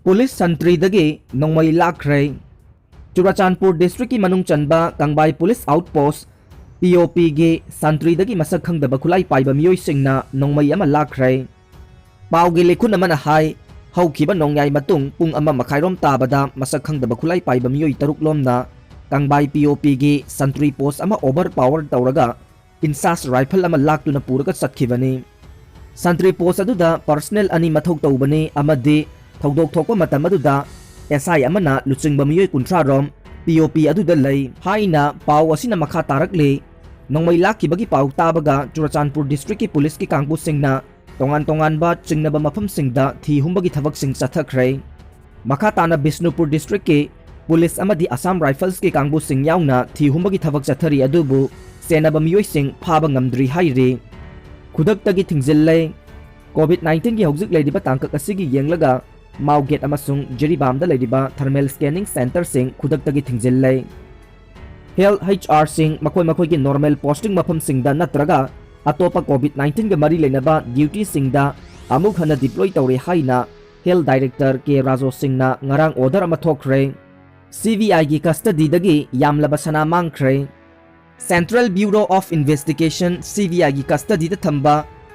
police संतरीदगी नोंमई लाख्रे Churachandpur district की मनुंग चनबा combine police outpost POP गे संतरीदगी मसक खंगदबा खुलाई पाइबा मियोई सिंगना नोंमई अमा लाख्रे पाउगे लेखुन अमना हाई हौखिबा नोंयाई मतुंग पुंग अमा मखाइरोम ताबदा मसक खंगदबा खुलाई पाइबा मियोई तरुक लोमना कंबाई POP गे संतरी पोस्ट अमा ओवर पावर तौरगा इंसास राइफल अमा लाक्तुना पुरगा चटखिबनी संतरी पोस्ट अदुदा पर्सनल अनि मथौ तौबनी अमदि थौदोक थोकपा मतम अदुदा SI अमना लुचिंगबा मियोई कुंथ्रा रोम POP अदुदा लई हाइना पाउ असिना मखा तारकले नोंमई लाखिबगी पाउ ताबगा चुराचानपुर डिस्ट्रिक्ट की पुलिस की कांगबु सिंगना तोंगान तोंगानबा चिंगनबा मफम सिंगदा थी हुंबगी थबक सिंग चथखरे मखा ताना बिष्णुपुर डिस्ट्रिक्ट के पुलिस अमदी असम राइफल्स के कांगबु सिंग याउना थी हुंबगी थबक चथरी अदुबु सेनबा मियोई सिंग फाबा ngamdri हाइरे खुदक्तगी थिंगजिल्ले COVID-19 की हौजिक लेदिबा तांकक असिगी येंगलगा माउगेट अमसुंग जिरीबामदा लेदिबा थर्मल स्कैनिंग सेंटर सिंग खुदक्तगी थिंगजिल्ले हेल्थ HR सिंग मखोय मखोय की नॉर्मल पोस्टिंग मफम सिंगदा नत्रगा अतोपा COVID-19 के मरी लेनबा ड्यूटी सिंगदा अमुक हना डिप्लॉय तौरे हाइना हेल्थ डायरेक्टर के राजो सिंगना ngarang order ama thokre CVI की कस्टडी दगी यामलबा सना मांगख्रे central bureau of investigation CVI की कस्टडी थंबा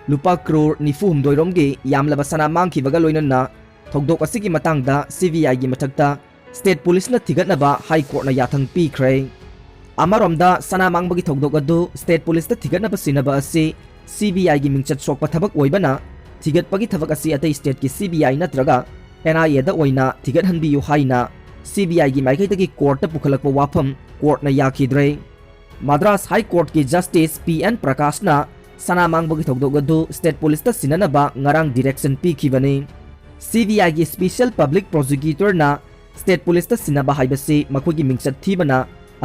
लुपा करोड़ निफु हुमदोइरोमगी यामलबा सना मांगखिबगा लोइनना थौदोक असिगी मतंगदा CVI की मथक्ता स्टेट पुलिस न थिगतनबा हाई कोर्ट न याथंग पीख्रे अमरोमदा सना मांगबगी थौदोक अदु स्टेट पुलिस त थिगतनबा सिनबा असि CBI की मिंगचत सोकपा थबक ओइबना थिगतपगी थबक असि अतै स्टेट की CBI नत्रगा NIA दा ओइना थिगतहनबियु हाइना CBI की माइकैदगी कोर्ट पुखलकपा वाफम कोर्ट न याखिद्रे मद्रास हाई कोर्ट की जस्टिस PN प्रकाशना सना मांगबगी थौदोक अदु स्टेट पुलिस त सिननबा ngarang डायरेक्शन पीखिबनी CBI की स्पेशल पब्लिक प्रोसिक्यूटर ना स्टेट पुलिस त सिनबा हाइबसी मखोगी मिंगचत थीबना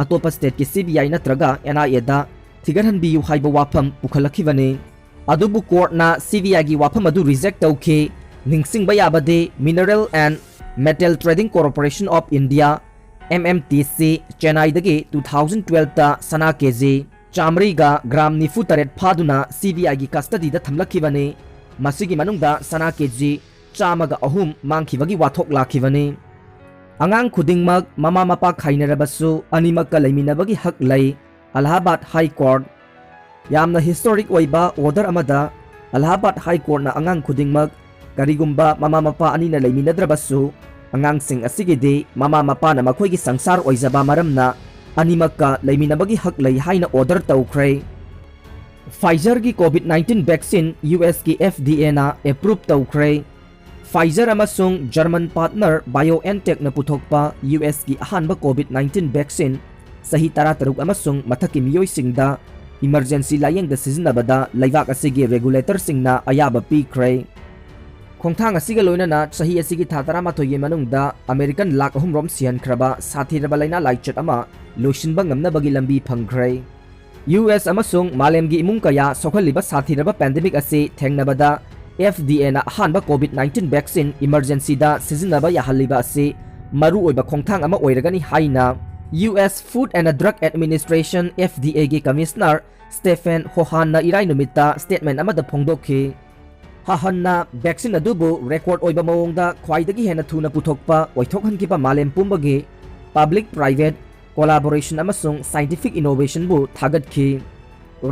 अतोपा स्टेट की CBI नत्रगा NIA दा थिगतहनबियु हाइबा वाफम पुखलखिबनी अदुबु कोर्ट ना CBI की वाफम अदु रिजेक्ट तौखे निंगसिंगबा याबदे mineral and metal trading corporation of India MMTC Chennai दगे 2012 ता सना केजी चामरीगा ग्राम निफु तरेट फादुना CBI की कस्टडी दा थमलखिबनी मसिगी मनुंगदा सना केजी चामगा अहुम मांगखिबगी वाथोक लाखिबनी अंगांग खुदिंगमक ममा मपा खाइनरबसु अनिमक लेमिनबगी हक लई अलाहाबाद हाई कोर्ट यामना हिस्टोरिक ओइबा ऑर्डर अमदा अलाहाबाद हाई कोर्ट ना अंगांग खुदिंगमक करिगुम्बा ममा मपा अनिना लेमिनद्रबसु अंगांग सिंग असिगिदि ममा मपा ना मखोइगी संसार ओइजबा मरमना अनिमक्का लेमिनबगी हक लई हाइना ऑर्डर तौख्रे फाइजर की COVID-19 वैक्सीन US की FDA ना अप्रूव तौख्रे फाइजर अमसुंग जर्मन पार्टनर BioNTech न पुथोकपा US की अहानबा COVID-19 वैक्सीन सही तरह अमसुंग मथकी मियोई सिंगदा इमरजेंसी लायंग द सिजनबदा लैवाक असिगी रेगुलेटर सिंगना अयाबा पीख्रे खोंथांग असिगा लोइनना सही असिगी था 13 मनुंगदा अमेरिकन लाख अहुम रोम सिहनख्रबा साथीरबा लाइना लाइचत अमा लोइसिनबा ngamnabagi lambi phangkhrai US अमसुंग मालेमगी इमुंग कया सोखलिबा साथीरबा पेंडेमिक असे थेंगनबदा FDA ना अहानबा COVID-19 वैक्सीन इमरजेंसी दा सिजनबा याहलिबा असे मरु ओइबा खोंथांग अमा ओइरगनी हाइना US Food and Drug Administration FDA की कमिश्नर स्टेफेन होहान ना इराई नुमिता स्टेटमेंट अमदा फोंदोखि हाहन्ना वैक्सीन अदुबु रेकॉर्ड ओइबा मओंगदा ख्वाइदगी हेना थुना पुथोकपा ओइथोकहनकिबा मालेम पुंबगी पब्लिक प्राइवेट कोलैबोरेशन अमसुंग साइंटिफिक इनोवेशन बु थागतखि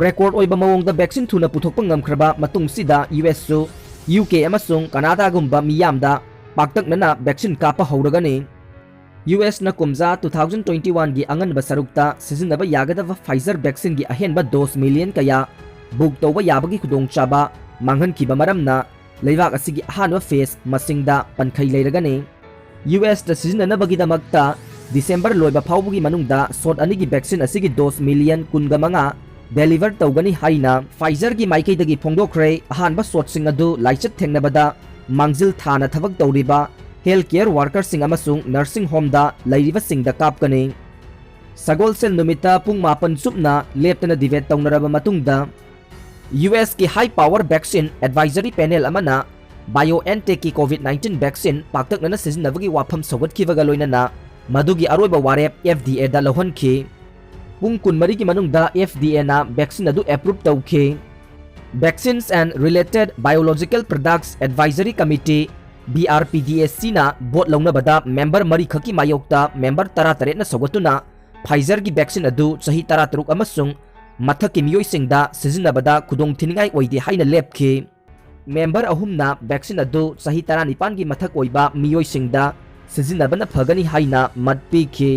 रेकॉर्ड ओइबा मओंगदा वैक्सीन थुना पुथोकपा ngamख्रबा मतुंगसिदा US सु UK अमसुंग कनाडा गुम्बा मियामदा पाक्तकनना वैक्सीन कापा हौरगनी US न कुमजा 2021 की अंगनबा सरुक्ता सिजनबा यागदबा फाइजर वैक्सीन की अहेनबा डोज मिलियन कया बुक तौबा याबगी खुदोंचाबा मांगहनखिबा मरमना लैवाक असिगी अहानबा फेस मसिंगदा पनखै लेरगनी US द सिजननबगीदमक्ता दिसंबर लोइबा फाउबगी मनुंगदा सोट अनिगी वैक्सीन असिगी डोज मिलियन कुनगमंगा डेलीवर तौगनी हाइना फाइजर की माइकैदगी फोंदोख्रे अहानबा सोटसिंग अदु लाइचत थेंगनबदा मांगजिल थाना थबक तौरिबा हेल्थ केयर वर्कर सिंग अमसुंग नर्सिंग होम दा लैरिबा सिंगदा कापकनी सगोलसेल नुमिता पुंग मापन सुपना लेप्तना डिबेट तौनरबा मतुंगदा US की high power vaccine advisory panel अमना BioNTech की COVID-19 वैक्सीन पाक्तकनना सिजनबगी वाफम सौगतखिबगा लोइनना मदुगी अरोइबा वारेप FDA दा लौहनखि पुंग कुनमरी की मनुंगदा FDA ना वैक्सीन अदु अप्रूव तौखि vaccines and related biological products advisory committee BRPDSC na bot launabada member mari khaki mayokta member 13 na sawatuna Pfizer gi vaccine adu sahi 13 amasung mathaki miyoi singda sizinabada khudong thiningai oide haina lepki member ahumna vaccine adu sahi 19 gi mathak oiba miyoi singda sizinabana phagani haina matpi ki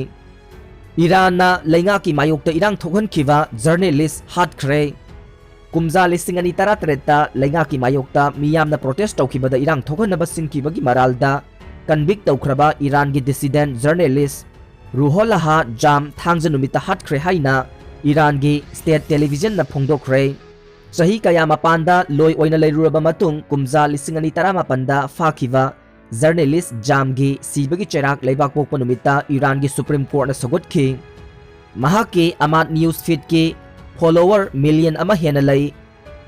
Iran na lainga ki mayokta irang thokhan khiwa journalist hatkre kumza listing ani tara treta lainga ki mayokta miyam na protest tawkhibada irang thokhan na basin kibagi maralda convict tawkhraba Iran gi dissident journalist Ruhollah Jam thangja numita hatkre haina Iran gi state television na phongdokre sahi kaya mapanda loi oina leiruraba matung kumza listing ani tara mapanda fakhiwa journalist Jam gi sibagi cherak leibak pokpa numita Iran gi Supreme Court na sagotki mahaki Amat news feed ki follower million ama hena lay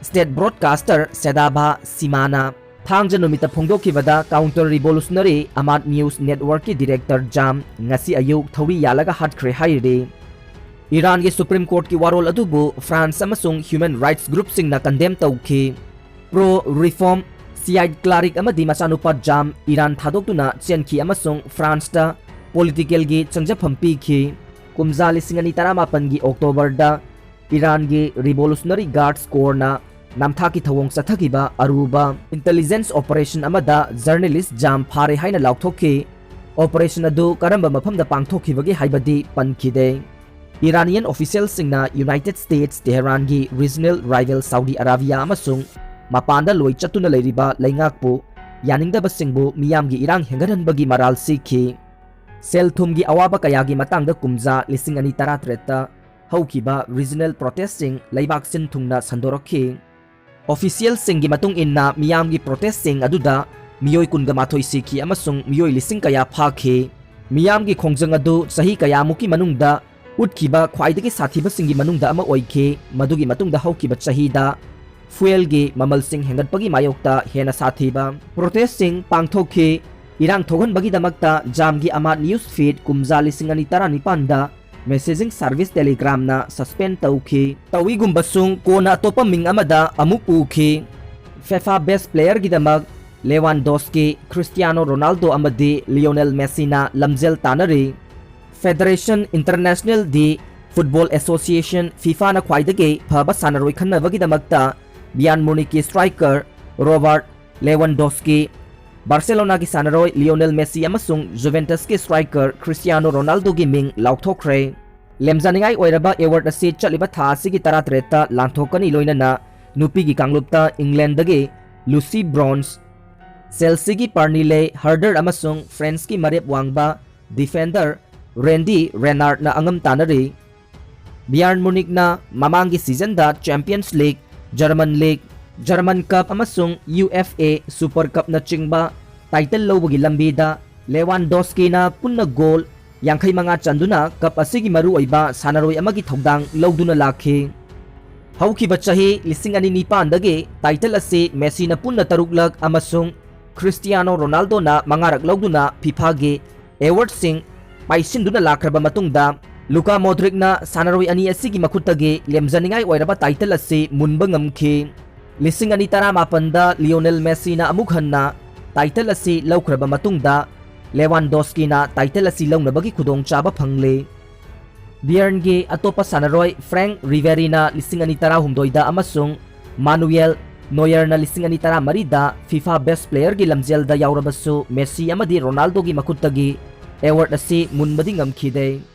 state broadcaster Sedaba Simana thangja numita phongdokibada counter revolutionary Amat news network ki director Jam ngasi ayuk thori yalaga hatkre haire Iran gi Supreme Court ki warol adubu France amasung human rights group sing na condemn tawki pro reform Siad Claric amadi masanupa Jam Iran thadokuna chenki amasung France ta political gi changjapam ki kumza lising ani taramapan gi October da Iran gi Revolutionary Guards Corps na namthaki thawong sathakiba aruba intelligence operation amada journalist Jam phare haina laukthokki operation adu karamba mafamda pangthokibagi haibadi pankide Iranian officials singna United States Tehran gi regional rival Saudi Arabia amasung mapanda loi chatuna leiriba laingakpu yaningdaba singbu miyamgi irang hengaranbagi maral sikhi selthumgi awaba kayagi matangda kumza lising ani tara treta haukiba regional protesting laibak sin thungna sandorokhi official singi matung inna miyamgi protesting aduda miyoi kunga mathoi sikhi amasung miyoi lising kaya phakhi miyamgi khongjang adu sahi kaya muki manungda utkiba khwaidagi sathiba singi manungda ama oikhe madugi matungda haukiba chahida fuel gi mamal sing hengat pagi mayokta hena sathiba protesting pangthokhi irang thogon bagi damakta Jam gi Amat news feed kumza lising ani tara nipanda messaging service telegram na suspend tawki tawi gumbasung kona topa ming amada amupukhi FIFA best player gi damak Lewandowski Cristiano Ronaldo amadi Lionel Messi na lamjel tanari Federation International di Football Association FIFA na khwaidagi phaba sanaroi khannabagi damakta Bayern Munich ki striker Robert Lewandowski Barcelona ki sanaroi Lionel Messi amasung Juventus ki striker Cristiano Ronaldo gi ming laukthokre lemjaningai oiraba award ase chaliba tha asigi taratreta lanthokani loinana nupi gi kanglupta England dagi Lucy Bronze Chelsea gi Parnile Herder amasung France ki marep wangba defender Randy Renard na angam tanari Bayern Munich na mamangi season da Champions League German League, German Cup amasung UFA Super Cup na chingba title lobagi lambida Lewandowski na punna goal yangkhay mga chanduna cup asigi maru oiba sanaroi amagi thogdang loduna lakhi haukiba chahi lising ani nipan dagi title ase Messi na punna taruklak amasung Cristiano Ronaldo na mangarak loduna FIFA gi award sing paisinduna lakraba matungda Luka Modric na sanaroi ani asigi makhutagi lemjaningai oiraba title ase munba ngamkhi lising ani tara mapanda Lionel Messi na amukhan na title ase laukraba matungda Lewandowski na title ase launabagi khudong chaba phangle Bayern gi atopa sanaroi Frank Ribery na lising ani tara humdoida amasung Manuel Neuer na lising ani tara marida FIFA best player gi lamjel da yaurabasu Messi amadi Ronaldo gi makhutagi award ase munbadi ngamkhide